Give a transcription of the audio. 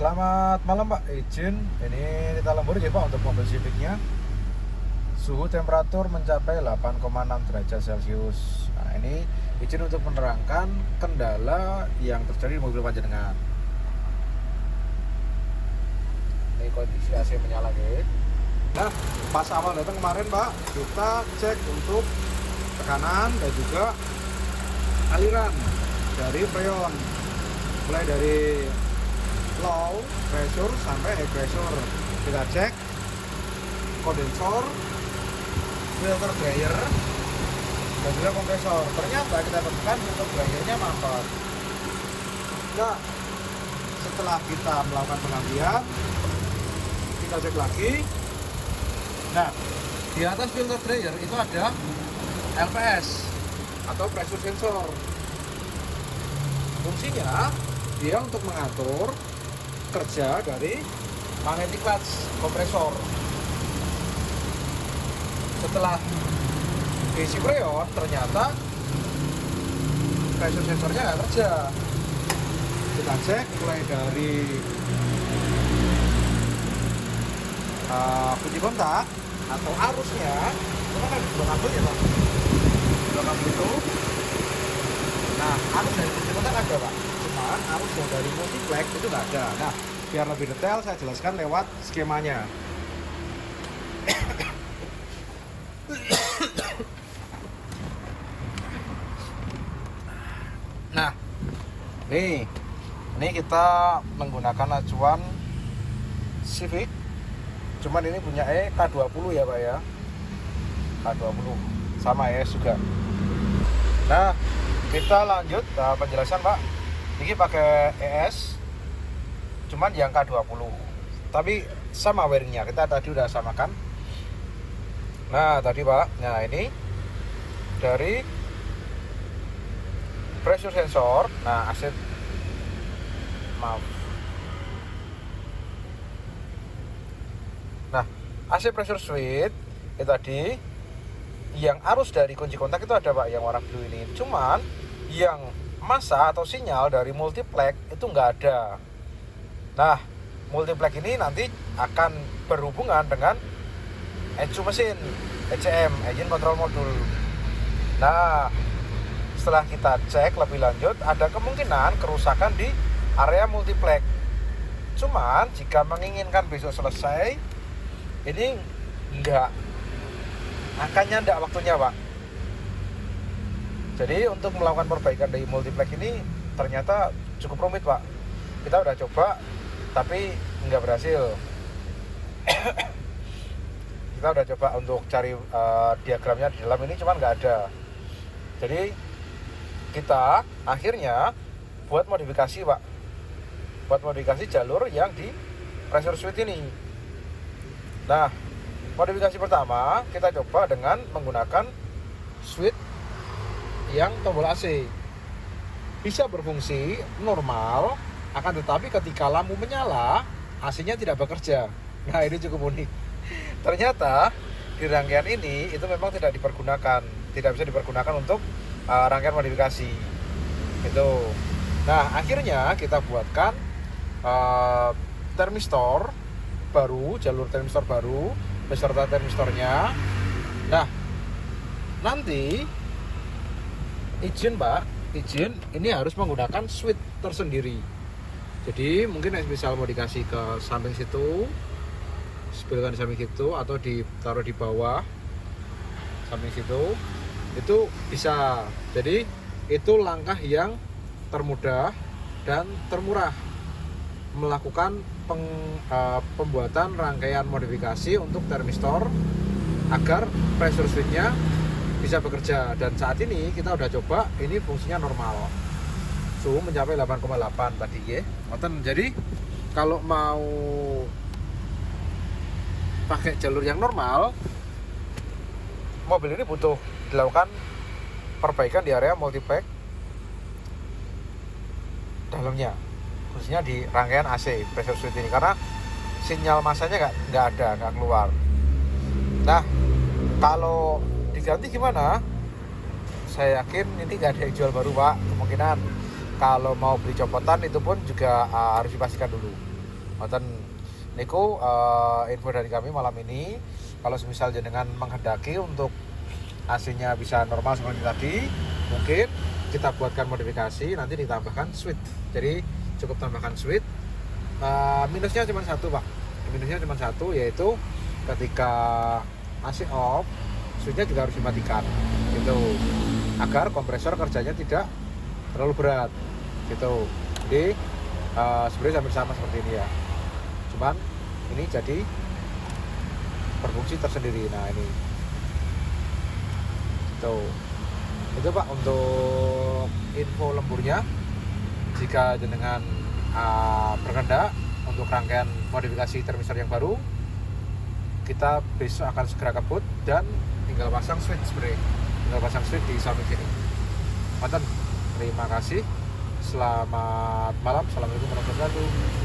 Selamat malam Pak, izin ini kita lembur ya Pak untuk mobil Civic-nya. Suhu temperatur mencapai 8,6 derajat Celcius. Nah ini izin untuk menerangkan kendala yang terjadi di mobil panjenengan. Ini kondisi AC menyala guys. Nah pas awal datang kemarin Pak, kita cek untuk tekanan dan juga aliran dari freon, mulai dari low pressure sampai high pressure. Kita cek kondensor, filter dryer, dan juga kompresor. Ternyata kita temukan filter dryernya mampet. Nah, setelah kita melakukan penggantian, kita cek lagi. Nah, di atas filter dryer itu ada LPS atau pressure sensor. Fungsinya dia untuk mengatur kerja dari magnetic clutch kompresor. Setelah diisi freon, ternyata pressure sensornya nggak kerja. Kita cek mulai dari kunci kontak atau arusnya. Itu kan ada dua kabel ya Pak, dua kabel itu. Nah, arus dari kunci kontak ada Pak, cuman arus yang dari multiplex itu nggak ada. Nah, biar lebih detail saya jelaskan lewat skemanya. Nah, ini kita menggunakan acuan Civic, cuman ini punya K20 ya Pak ya, K20 sama ES juga. Nah, kita lanjut penjelasan Pak. Ini pakai ES, cuman yang K20, tapi sama wiringnya kita tadi udah samakan. Nah tadi Pak, nah ini dari pressure sensor. Nah AC pressure switch itu tadi yang arus dari kunci kontak itu ada Pak, yang warna biru ini. Cuman yang massa atau sinyal dari multiplex itu nggak ada. Nah, multiplex ini nanti akan berhubungan dengan ECU mesin, ECM, Engine Control Module. Nah, setelah kita cek lebih lanjut, ada kemungkinan kerusakan di area multiplex. Cuman jika menginginkan besok selesai, ini akan nyandak waktunya Pak. Jadi untuk melakukan perbaikan dari multiplex ini ternyata cukup rumit Pak. Kita udah coba tapi nggak berhasil. Kita udah coba untuk cari diagramnya di dalam ini, cuman nggak ada. Jadi kita akhirnya buat modifikasi Pak, buat modifikasi jalur yang di pressure switch ini. Nah, modifikasi pertama kita coba dengan menggunakan switch yang tombol AC. Bisa berfungsi normal, akan tetapi ketika lampu menyala, AC-nya tidak bekerja. Nah, ini cukup unik. Ternyata di rangkaian ini itu memang tidak dipergunakan, tidak bisa dipergunakan untuk rangkaian modifikasi. Itu. Nah, akhirnya kita buatkan termistor baru, jalur termistor baru beserta termistornya. Nah, nanti izin Pak, izin ini harus menggunakan switch tersendiri. Jadi mungkin misal mau dikasih ke samping situ, sebelkan di samping situ, atau ditaruh di bawah samping situ, itu bisa. Jadi itu langkah yang termudah dan termurah melakukan pembuatan rangkaian modifikasi untuk termistor agar pressure switch-nya bisa bekerja. Dan saat ini kita udah coba, ini fungsinya normal, suhu mencapai 8,8 tadi ya. Jadi kalau mau pakai jalur yang normal, mobil ini butuh dilakukan perbaikan di area multiplex dalamnya, khususnya di rangkaian AC pressure switch ini, karena sinyal massanya nggak keluar. Nah, kalau diganti gimana? Saya yakin ini nggak ada yang jual baru Pak. Kemungkinan kalau mau beli copotan itu pun juga harus dipastikan dulu. Wonten niku info dari kami malam ini. Kalau semisal jenengan menghendaki untuk AC-nya bisa normal seperti tadi, mungkin kita buatkan modifikasi, nanti ditambahkan switch. Jadi cukup tambahkan switch. Minusnya cuma satu, Pak. Minusnya cuma satu, yaitu ketika AC off, switchnya juga harus dimatikan, gitu, agar kompresor kerjanya tidak terlalu berat, gitu. Jadi sebenarnya hampir sama seperti ini ya, cuman ini jadi berfungsi tersendiri. Nah ini, tuh, itu Pak untuk info lemburnya. Jika jenengan berkehendak untuk rangkaian modifikasi termistor yang baru, kita besok akan segera kebut dan tinggal pasang switch spray, tinggal pasang switch di samping sini. Mantan, terima kasih. Selamat malam. Assalamualaikum warahmatullahi wabarakatuh.